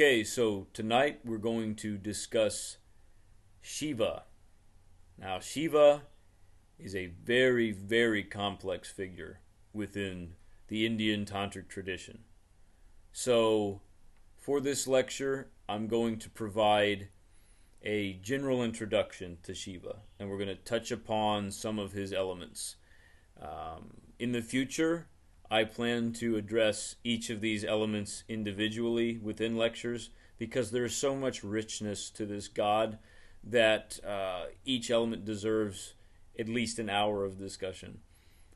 Okay, so tonight we're going to discuss Shiva. Now, Shiva is a very, very complex figure within the Indian Tantric tradition. So, for this lecture, I'm going to provide a general introduction to Shiva, and we're going to touch upon some of his elements. In the future, I plan to address each of these elements individually within lectures because there is so much richness to this God that each element deserves at least an hour of discussion.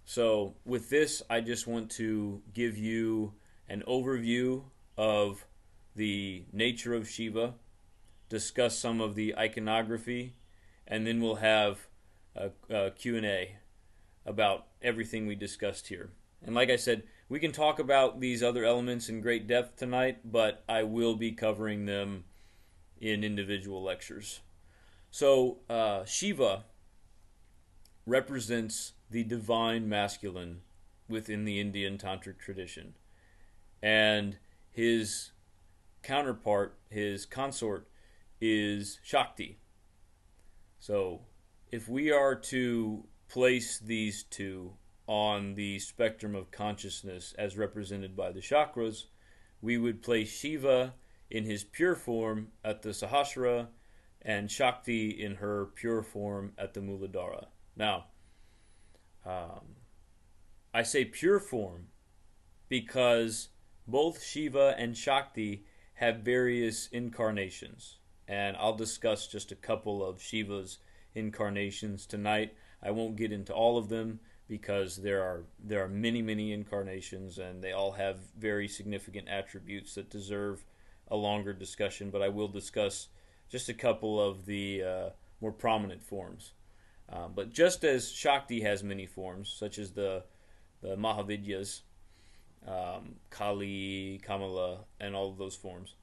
So with this, I just want to give you an overview of the nature of Shiva, discuss some of the iconography, and then we'll have a Q&A about everything we discussed here. And like I said, we can talk about these other elements in great depth tonight, but I will be covering them in individual lectures. So Shiva represents the divine masculine within the Indian Tantric tradition. And his counterpart, his consort, is Shakti. So if we are to place these two on the spectrum of consciousness as represented by the chakras, we would place Shiva in his pure form at the Sahasrara and Shakti in her pure form at the Muladhara. Now, I say pure form because both Shiva and Shakti have various incarnations, and I'll discuss just a couple of Shiva's incarnations tonight. I won't get into all of them because there are many incarnations, and they all have very significant attributes that deserve a longer discussion, but I will discuss just a couple of the more prominent forms. But just as Shakti has many forms, such as the Mahavidyas, Kali, Kamala, and all of those forms,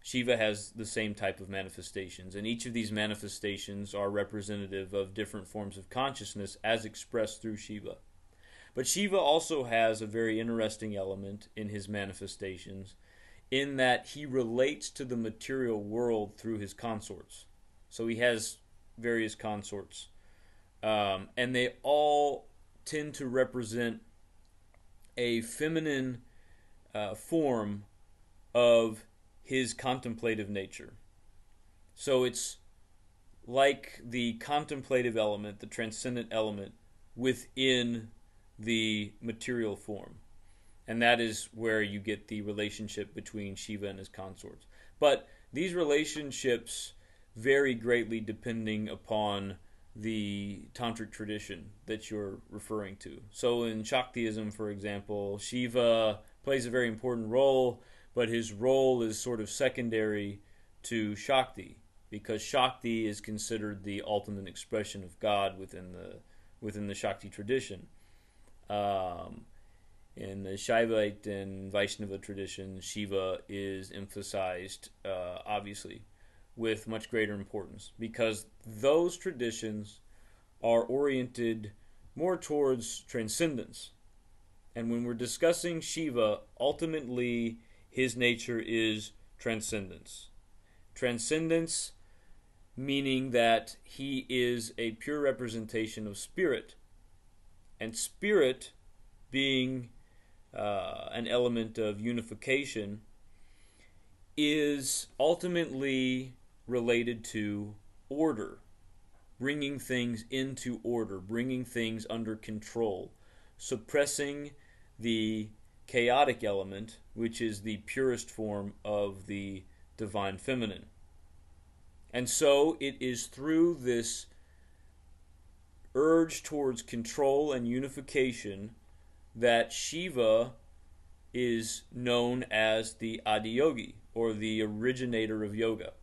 Shiva has the same type of manifestations, and each of these manifestations are representative of different forms of consciousness as expressed through Shiva. But Shiva also has a very interesting element in his manifestations in that he relates to the material world through his consorts. So he has various consorts, and they all tend to represent a feminine form of his contemplative nature. So it's like the contemplative element, the transcendent element within the material form. And that is where you get the relationship between Shiva and his consorts. But these relationships vary greatly depending upon the tantric tradition that you're referring to. So in Shaktiism, for example, Shiva plays a very important role, but his role is sort of secondary to Shakti, because Shakti is considered the ultimate expression of God within the Shakti tradition. In the Shaivite and Vaishnava tradition, Shiva is emphasized, obviously, with much greater importance, because those traditions are oriented more towards transcendence. And when we're discussing Shiva, ultimately his nature is transcendence. Transcendence meaning that he is a pure representation of spirit. And spirit being an element of unification is ultimately related to order, bringing things into order, bringing things under control, suppressing the chaotic element, which is the purest form of the divine feminine. And so it is through this urge towards control and unification that Shiva is known as the Adiyogi, or the originator of yoga.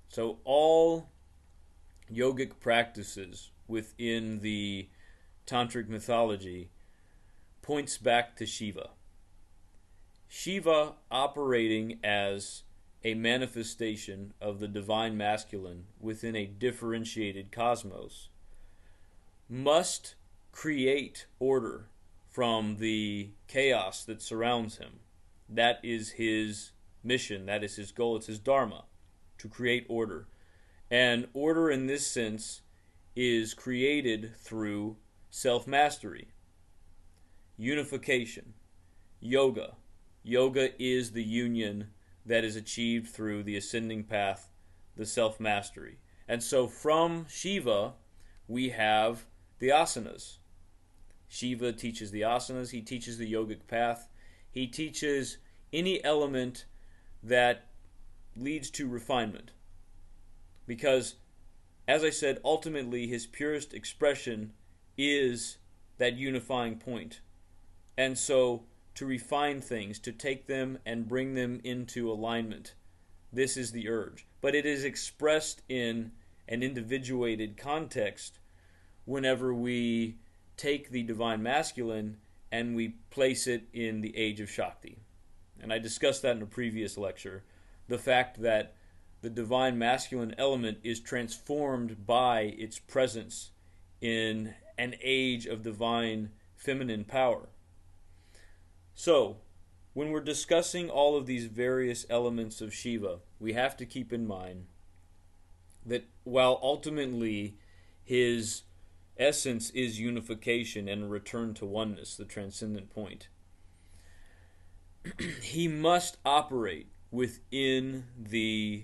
So all yogic practices within the tantric mythology points back to Shiva. Shiva operating as a manifestation of the divine masculine within a differentiated cosmos must create order from the chaos that surrounds him. That is his mission. That is his goal. It's his dharma, to create order. And order in this sense is created through self-mastery, unification, yoga. Yoga is the union that is achieved through the ascending path, the self-mastery. And so from Shiva, we have the asanas. Shiva teaches the asanas. He teaches the yogic path. He teaches any element that leads to refinement. Because, as I said, ultimately his purest expression is that unifying point. And so, to refine things, to take them and bring them into alignment, this is the urge. But it is expressed in an individuated context whenever we take the divine masculine and we place it in the age of Shakti. And I discussed that in a previous lecture. The fact that the divine masculine element is transformed by its presence in an age of divine feminine power. So, when we're discussing all of these various elements of Shiva, we have to keep in mind that while ultimately his essence is unification and a return to oneness, the transcendent point, he must operate within the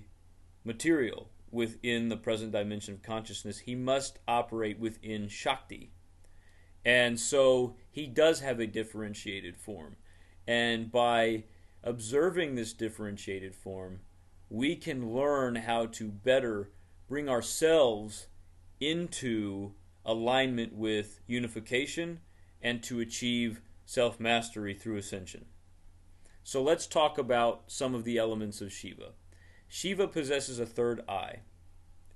material, within the present dimension of consciousness. He must operate within Shakti. And so he does have a differentiated form. And by observing this differentiated form, we can learn how to better bring ourselves into alignment with unification and to achieve self-mastery through ascension. So let's talk about some of the elements of Shiva. Shiva possesses a third eye.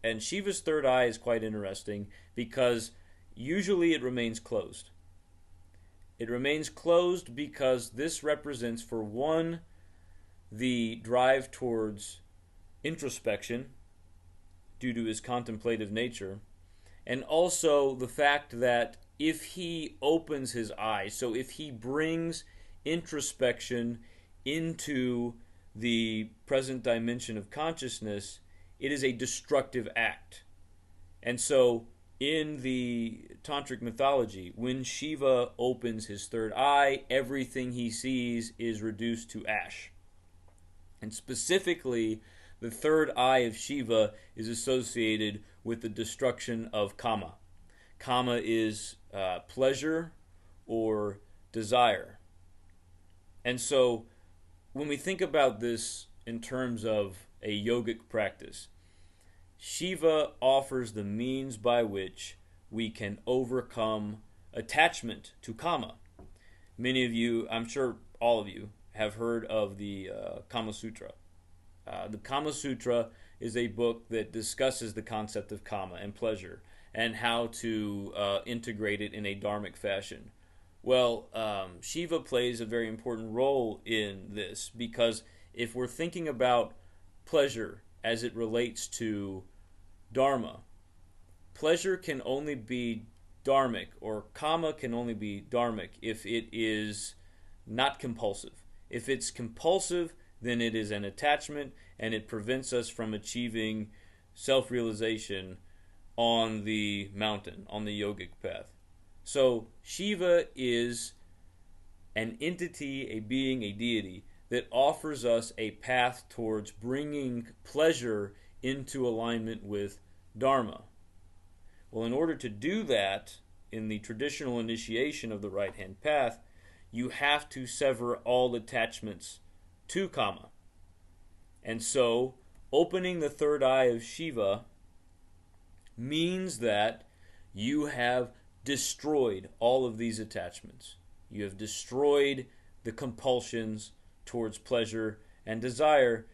And Shiva's third eye is quite interesting because usually it remains closed. It remains closed because this represents, for one, the drive towards introspection due to his contemplative nature, and also the fact that if he opens his eyes, so if he brings introspection into the present dimension of consciousness, it is a destructive act. And so in the tantric mythology, when Shiva opens his third eye, everything he sees is reduced to ash. And specifically, the third eye of Shiva is associated with the destruction of kama. Kama is pleasure or desire. And so when we think about this in terms of a yogic practice, Shiva offers the means by which we can overcome attachment to kama. Many of you, I'm sure all of you, have heard of the Kama Sutra. The Kama Sutra is a book that discusses the concept of kama and pleasure and how to integrate it in a dharmic fashion. Well, Shiva plays a very important role in this because if we're thinking about pleasure as it relates to dharma, pleasure can only be dharmic, or kama can only be dharmic if it is not compulsive. If it's compulsive, then it is an attachment and it prevents us from achieving self-realization on the mountain, on the yogic path. So Shiva is an entity, a being, a deity that offers us a path towards bringing pleasure into alignment with dharma. Well, in order to do that, in the traditional initiation of the right-hand path, you have to sever all attachments to kama. And so, opening the third eye of Shiva means that you have destroyed all of these attachments. You have destroyed the compulsions towards pleasure and desire,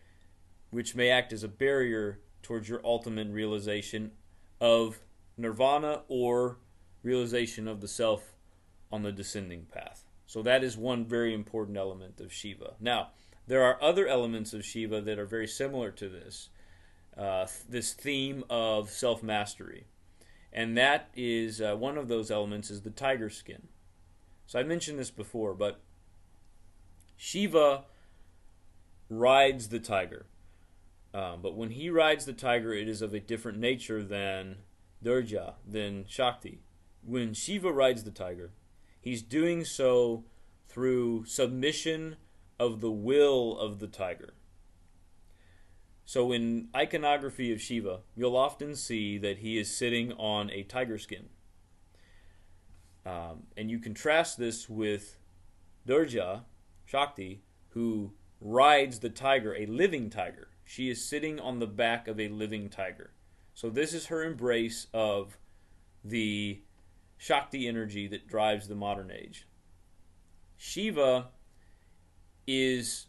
which may act as a barrier towards your ultimate realization of nirvana or realization of the self on the descending path. So that is one very important element of Shiva. Now, there are other elements of Shiva that are very similar to this, this theme of self-mastery. And that is, one of those elements is the tiger skin. So I mentioned this before, but Shiva rides the tiger. But when he rides the tiger, it is of a different nature than Durga, than Shakti. When Shiva rides the tiger, he's doing so through submission of the will of the tiger. So in iconography of Shiva, you'll often see that he is sitting on a tiger skin. And you contrast this with Durga, Shakti, who rides the tiger, a living tiger. She is sitting on the back of a living tiger. So this is her embrace of the Shakti energy that drives the modern age. Shiva is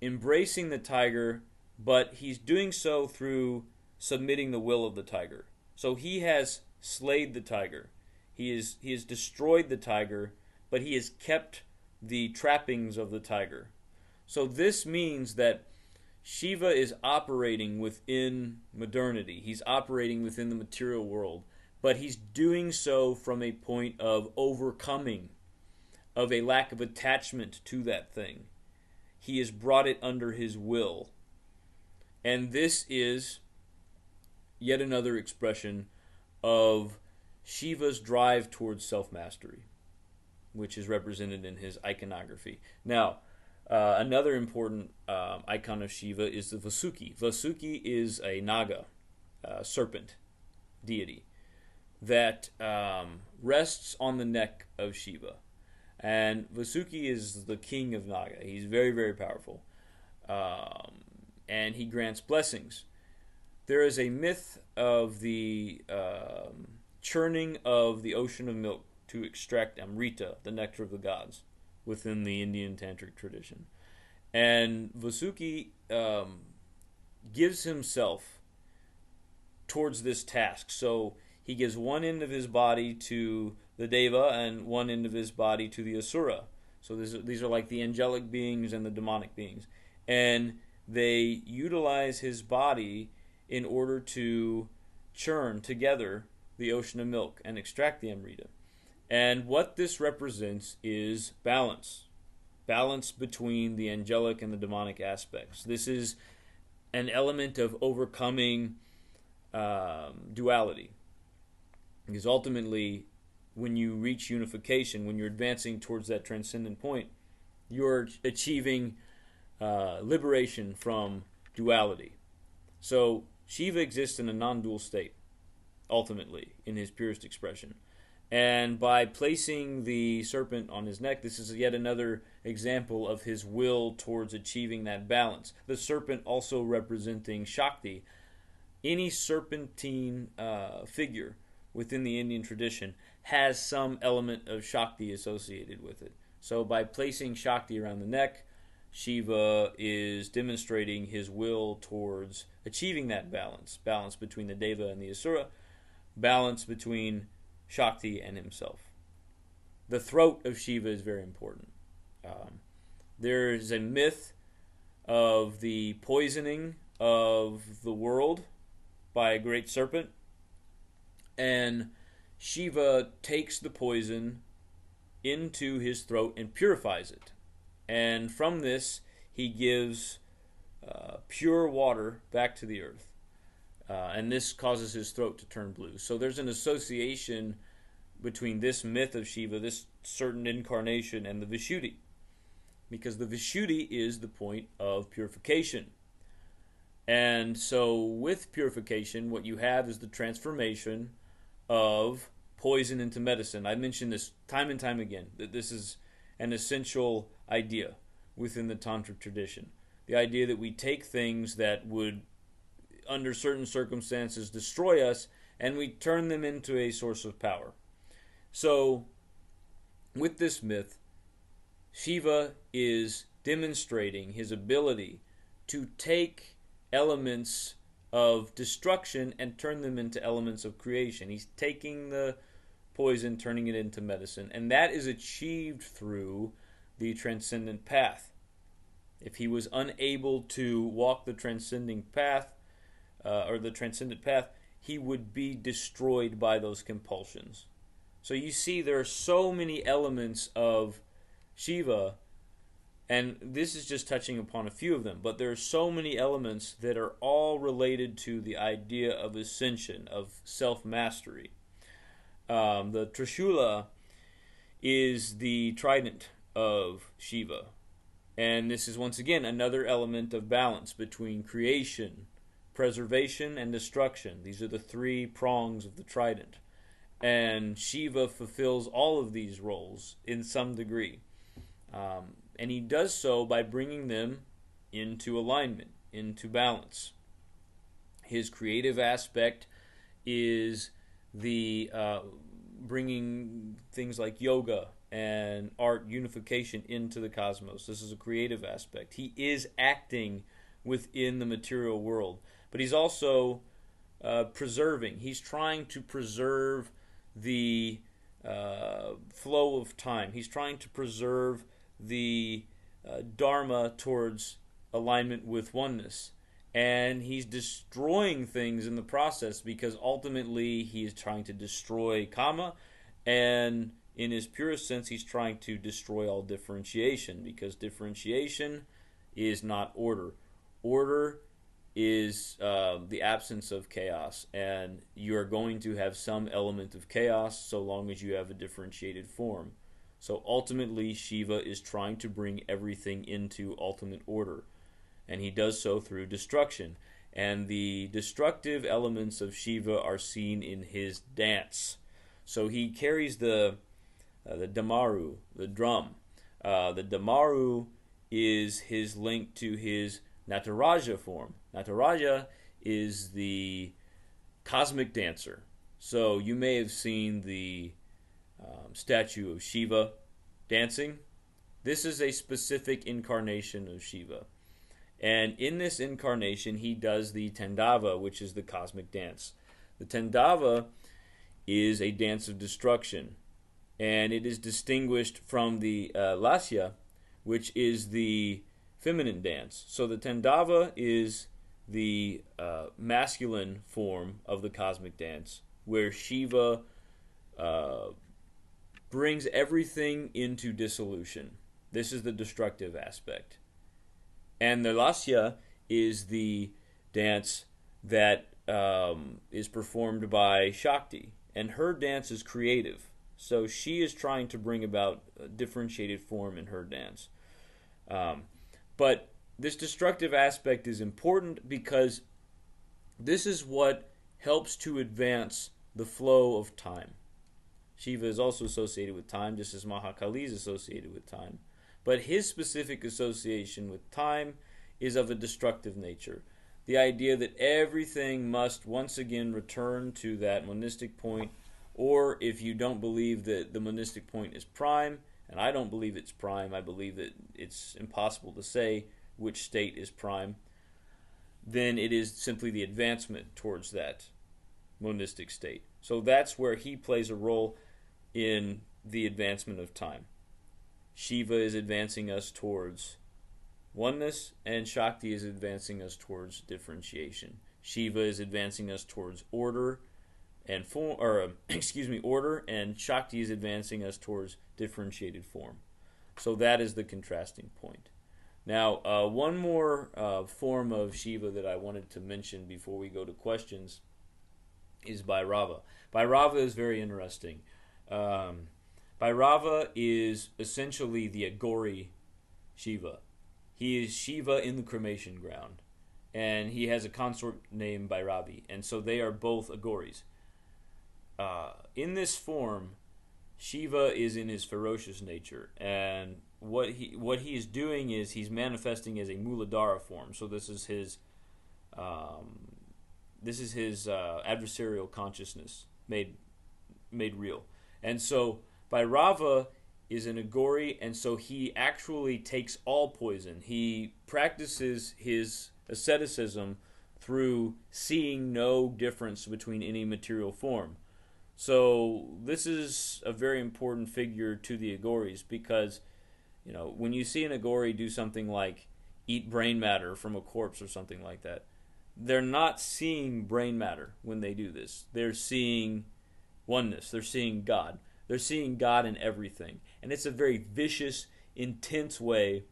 embracing the tiger, but he's doing so through submitting the will of the tiger. So he has slayed the tiger. He has destroyed the tiger, but he has kept the trappings of the tiger. So this means that Shiva is operating within modernity. He's operating within the material world, but he's doing so from a point of overcoming, of a lack of attachment to that thing. He has brought it under his will. And this is yet another expression of Shiva's drive towards self-mastery, which is represented in his iconography. Now, another important icon of Shiva is the Vasuki. Vasuki is a Naga, serpent deity, that rests on the neck of Shiva. And Vasuki is the king of Naga. He's very, very powerful. And he grants blessings. There is a myth of the churning of the ocean of milk to extract Amrita, the nectar of the gods, within the Indian tantric tradition. And Vasuki gives himself towards this task. So he gives one end of his body to the Deva and one end of his body to the Asura. So these are like the angelic beings and the demonic beings. And they utilize his body in order to churn together the ocean of milk and extract the Amrita. And what this represents is balance. Balance between the angelic and the demonic aspects. This is an element of overcoming duality. Because ultimately, when you reach unification, when you're advancing towards that transcendent point, you're achieving liberation from duality. So Shiva exists in a non-dual state, ultimately, in his purest expression. And by placing the serpent on his neck, this is yet another example of his will towards achieving that balance. The serpent also representing Shakti. Any serpentine figure within the Indian tradition has some element of Shakti associated with it. So by placing Shakti around the neck, Shiva is demonstrating his will towards achieving that balance. Balance between the Deva and the Asura. Balance between Shakti and himself. The throat of Shiva is very important. There is a myth of the poisoning of the world by a great serpent. And Shiva takes the poison into his throat and purifies it. And from this, he gives pure water back to the earth. And this causes his throat to turn blue. So there's an association between this myth of Shiva, this certain incarnation, and the Vishuddhi. Because the Vishuddhi is the point of purification. And so with purification, what you have is the transformation of poison into medicine. I mentioned this time and time again, that this is an essential idea within the Tantric tradition. The idea that we take things that would, under certain circumstances, destroy us, and we turn them into a source of power. So, with this myth, Shiva is demonstrating his ability to take elements of destruction and turn them into elements of creation. He's taking the poison, turning it into medicine, and that is achieved through the transcendent path. If he was unable to walk the transcending path, he would be destroyed by those compulsions. So you see there are so many elements of Shiva And this is just touching upon a few of them, but there are so many elements that are all related to the idea of ascension, of self-mastery. The Trishula is the trident of Shiva. And this is once again another element of balance between creation, preservation, and destruction. These are the three prongs of the trident. And Shiva fulfills all of these roles in some degree. And he does so by bringing them into alignment, into balance. His creative aspect is the bringing things like yoga and art unification into the cosmos. This is a creative aspect. He is acting within the material world, but he's also preserving. He's trying to preserve the flow of time. He's trying to preserve the dharma towards alignment with oneness. And he's destroying things in the process because ultimately he is trying to destroy kama, and in his purest sense he's trying to destroy all differentiation, because differentiation is not order. Order is the absence of chaos, and you are going to have some element of chaos so long as you have a differentiated form. So ultimately Shiva is trying to bring everything into ultimate order, and he does so through destruction. And the destructive elements of Shiva are seen in his dance. So he carries the damaru, the drum. The damaru is his link to his Nataraja form. Nataraja is the cosmic dancer. So you may have seen the statue of Shiva dancing. This is a specific incarnation of Shiva. And in this incarnation, he does the Tandava, which is the cosmic dance. The Tandava is a dance of destruction, and it is distinguished from the Lasya, which is the feminine dance. So the Tandava is the masculine form of the cosmic dance, where Shiva brings everything into dissolution. This is the destructive aspect. And the Lasya is the dance that is performed by Shakti, and her dance is creative. So she is trying to bring about a differentiated form in her dance. But this destructive aspect is important because this is what helps to advance the flow of time. Shiva is also associated with time, just as Mahakali is associated with time. But his specific association with time is of a destructive nature. The idea that everything must once again return to that monistic point, or if you don't believe that the monistic point is prime, and I don't believe it's prime, I believe that it's impossible to say which state is prime, then it is simply the advancement towards that monistic state. So that's where he plays a role in the advancement of time. Shiva is advancing us towards oneness, and Shakti is advancing us towards differentiation. Shiva is advancing us towards order and order, and Shakti is advancing us towards differentiated form. So that is the contrasting point. Now, one more form of Shiva that I wanted to mention before we go to questions is Bhairava. Bhairava is very interesting. Bhairava is essentially the Agori Shiva. He is Shiva in the cremation ground, and he has a consort named Bhairavi, and so they are both Agoris. In this form, Shiva is in his ferocious nature, and what he is doing is he's manifesting as a Muladhara form. So this is his adversarial consciousness made real, and so Bhairava is an Agori, and so he actually takes all poison. He practices his asceticism through seeing no difference between any material form. So this is a very important figure to the Agoris, because when you see an Agori do something like eat brain matter from a corpse or something like that, they're not seeing brain matter when they do this. They're seeing oneness. They're seeing God. They're seeing God in everything. And it's a very vicious, intense way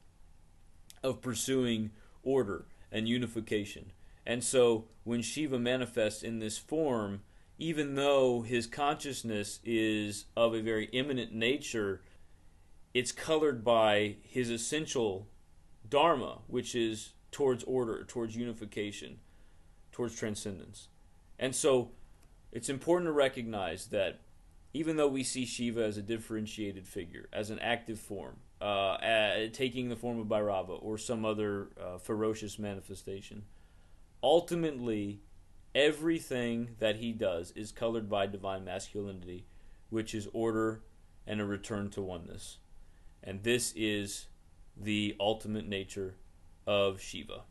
of pursuing order and unification. And so when Shiva manifests in this form, even though his consciousness is of a very immanent nature, it's colored by his essential dharma, which is towards order, towards unification, towards transcendence. And so it's important to recognize that even though we see Shiva as a differentiated figure, as an active form, taking the form of Bhairava or some other ferocious manifestation, ultimately everything that he does is colored by divine masculinity, which is order and a return to oneness. And this is the ultimate nature of Shiva.